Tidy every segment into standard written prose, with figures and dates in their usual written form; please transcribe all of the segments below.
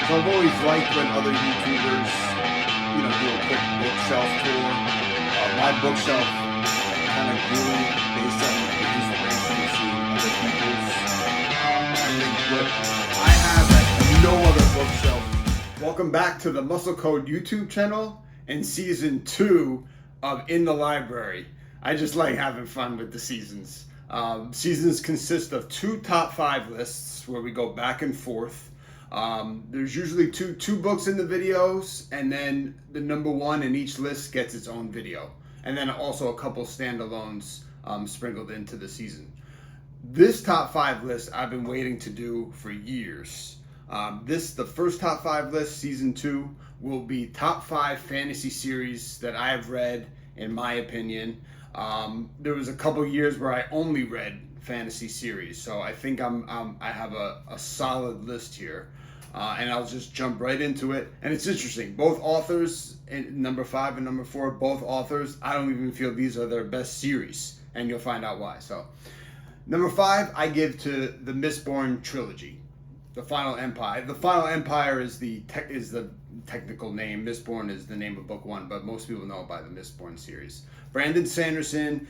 So I've always liked when other YouTubers, do a quick bookshelf tour. My bookshelf kind of grew based on the inspiration of seeing other people's. I think what I have at no other bookshelf. Welcome back to the Muscle Code YouTube channel and season 2 of In the Library. I just like having fun with the seasons. Seasons consist of 2 top 5 lists where we go back and forth. There's usually two books in the videos, and then the number 1 in each list gets its own video, and then also a couple standalones sprinkled into the season. This top 5 list I've been waiting to do for years. The first top 5 list, season 2, will be top 5 fantasy series that I have read, in my opinion. There was a couple years where I only read fantasy series, so I think I have a solid list here, and I'll just jump right into it. And it's interesting, both authors, number 5 and number 4, both authors, I don't even feel these are their best series, and you'll find out why. So number 5 I give to the Mistborn trilogy, The Final Empire. The Final Empire is the technical name. Mistborn is the name of book 1, but most people know it by the Mistborn series. Brandon Sanderson.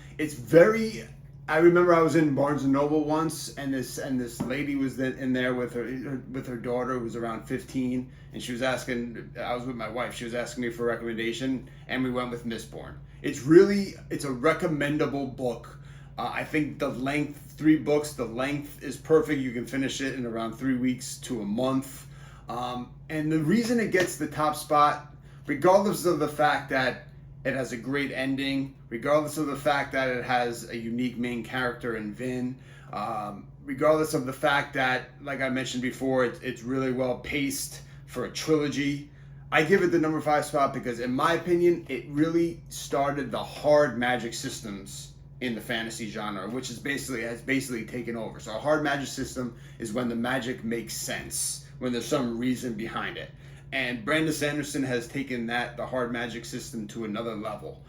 I remember I was in Barnes and Noble once, and this lady was in there with her daughter, who was around 15, and she was asking. I was with my wife. She was asking me for a recommendation, and we went with Mistborn. It's a recommendable book. I think the length, 3 books, the length is perfect. You can finish it in around 3 weeks to a month. And the reason it gets the top spot, regardless of the fact that it has a great ending, regardless of the fact that it has a unique main character in Vin, regardless of the fact that, like I mentioned before, it's really well paced for a trilogy, I give it the number 5 spot because, in my opinion, it really started the hard magic systems in the fantasy genre, which has basically taken over. So a hard magic system is when the magic makes sense, when there's some reason behind it. And Brandon Sanderson has taken the hard magic system to another level.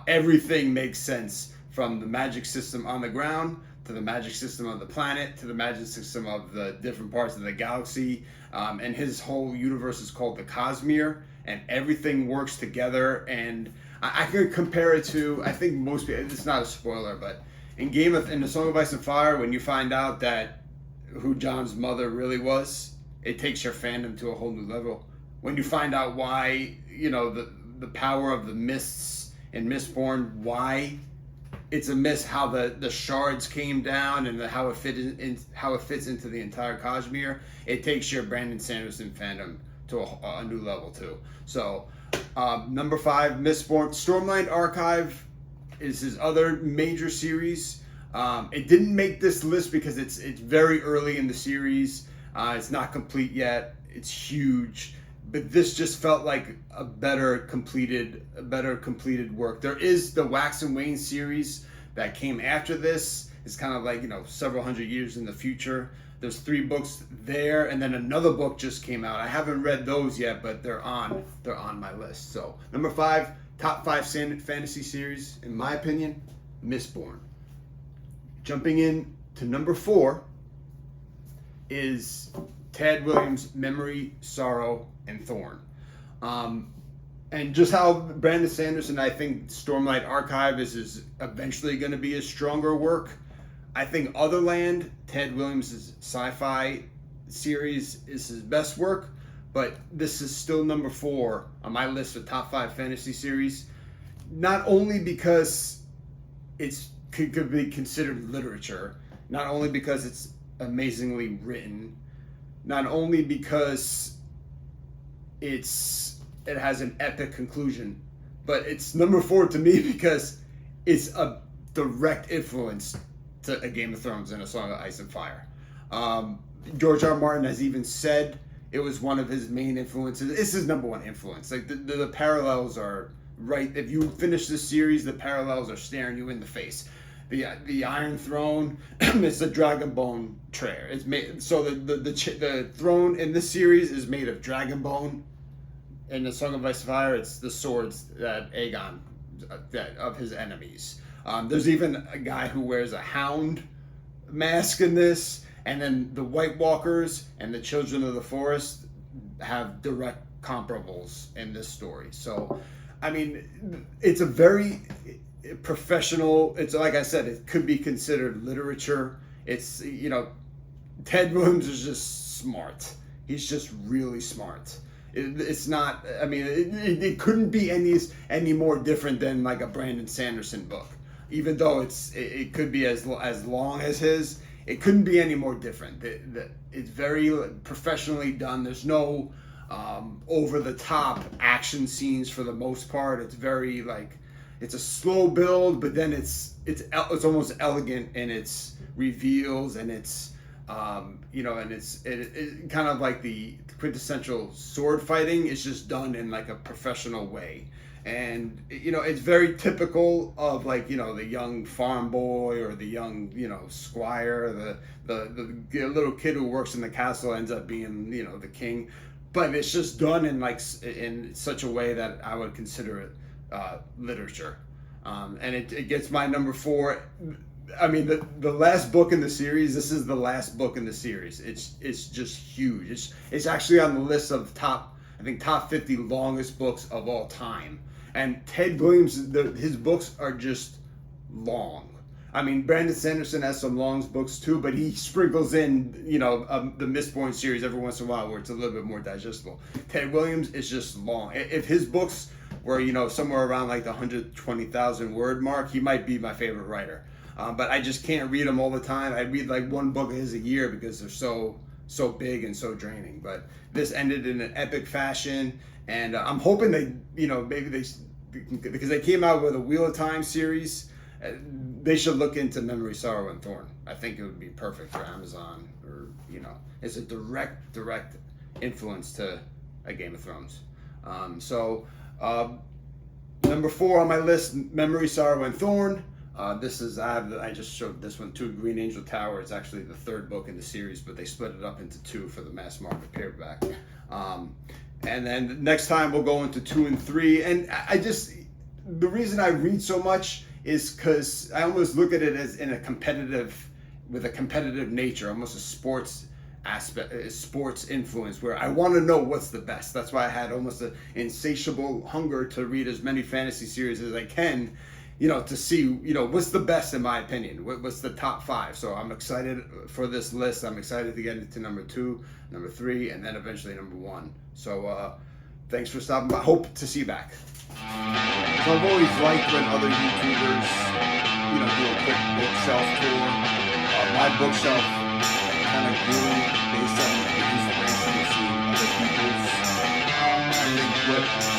Everything makes sense, from the magic system on the ground, to the magic system of the planet, to the magic system of the different parts of the galaxy. And his whole universe is called the Cosmere, and everything works together. And I could compare it to, I think most people, it's not a spoiler, but in the Song of Ice and Fire, when you find out that who Jon's mother really was, it takes your fandom to a whole new level. When you find out why, the power of the mists in Mistborn, why it's a mist, how the shards came down, and how it fits into the entire Cosmere, it takes your Brandon Sanderson fandom to a new level too. So number 5, Mistborn. Stormlight Archive is his other major series. It didn't make this list because it's very early in the series. It's not complete yet. It's huge. But this just felt like a better completed work. There is the Wax and Wayne series that came after this. It's kind of like, several hundred years in the future. There's 3 books there, and then another book just came out. I haven't read those yet, but they're on my list. So number 5, top 5 fantasy series, in my opinion, Mistborn. Jumping in to number 4 is Tad Williams' Memory, Sorrow, and Thorn. And just how Brandon Sanderson, I think Stormlight Archive is eventually going to be a stronger work. I think Otherland, Tad Williams' sci-fi series, is his best work, but this is still number 4 on my list of top 5 fantasy series. Not only because it could be considered literature, not only because it's amazingly written, not only because it has an epic conclusion, but it's number 4 to me because it's a direct influence to A Game of Thrones and A Song of Ice and Fire. George R. Martin has even said it was one of his main influences. It's his number 1 influence. Like the parallels are right. If you finish this series, the parallels are staring you in the face. The Iron Throne is a Dragonbone trayer. It's made so the throne in this series is made of Dragonbone. In the Song of Ice and Fire, it's the swords that Aegon of his enemies. There's even a guy who wears a hound mask in this, and then the White Walkers and the Children of the Forest have direct comparables in this story. So, I mean, it's a very professional. It's like I said, it could be considered literature. It's, Ted Williams is just smart. He's just really smart. It's not. I mean, it couldn't be any more different than like a Brandon Sanderson book. Even though it could be as long as his, it couldn't be any more different. It's very professionally done. There's no over the top action scenes for the most part. It's very it's a slow build, but then it's almost elegant in its reveals, and it's and it's kind of like the quintessential sword fighting. It's just done in like a professional way, and it's very typical of the young farm boy or the young squire, the little kid who works in the castle ends up being the king, but it's just done in such a way that I would consider it literature, and it gets my number 4. I mean, the last book in the series. This is the last book in the series. It's just huge. It's actually on the list of top 50 longest books of all time. And Ted Williams, his books are just long. I mean, Brandon Sanderson has some long books too, but he sprinkles in the Mistborn series every once in a while where it's a little bit more digestible. Ted Williams is just long. If his books were somewhere around like the 120,000 word mark, he might be my favorite writer. But I just can't read them all the time. I read like one book of his a year because they're so big and so draining. But this ended in an epic fashion, and I'm hoping they, maybe because they came out with a Wheel of Time series, they should look into Memory, Sorrow, and Thorn. I think it would be perfect for Amazon, or it's a direct influence to a Game of Thrones. Number 4 on my list, Memory, Sorrow, and Thorn. I just showed this one too, Green Angel Tower. It's actually the 3rd book in the series, but they split it up into 2 for the mass market paperback. And then next time we'll go into 2 and 3. And the reason I read so much is because I almost look at it as with a competitive nature, almost a sports aspect, a sports influence, where I want to know what's the best. That's why I had almost an insatiable hunger to read as many fantasy series as I can, to see, what's the best in my opinion, what's the top 5. So I'm excited for this list. I'm excited to get into number 2, number 3, and then eventually number 1. So thanks for stopping by. Hope to see you back. So I've always liked when other YouTubers, do a quick bookshelf tour. My bookshelf kind of grew based on the inspiration of seeing other people's. I think what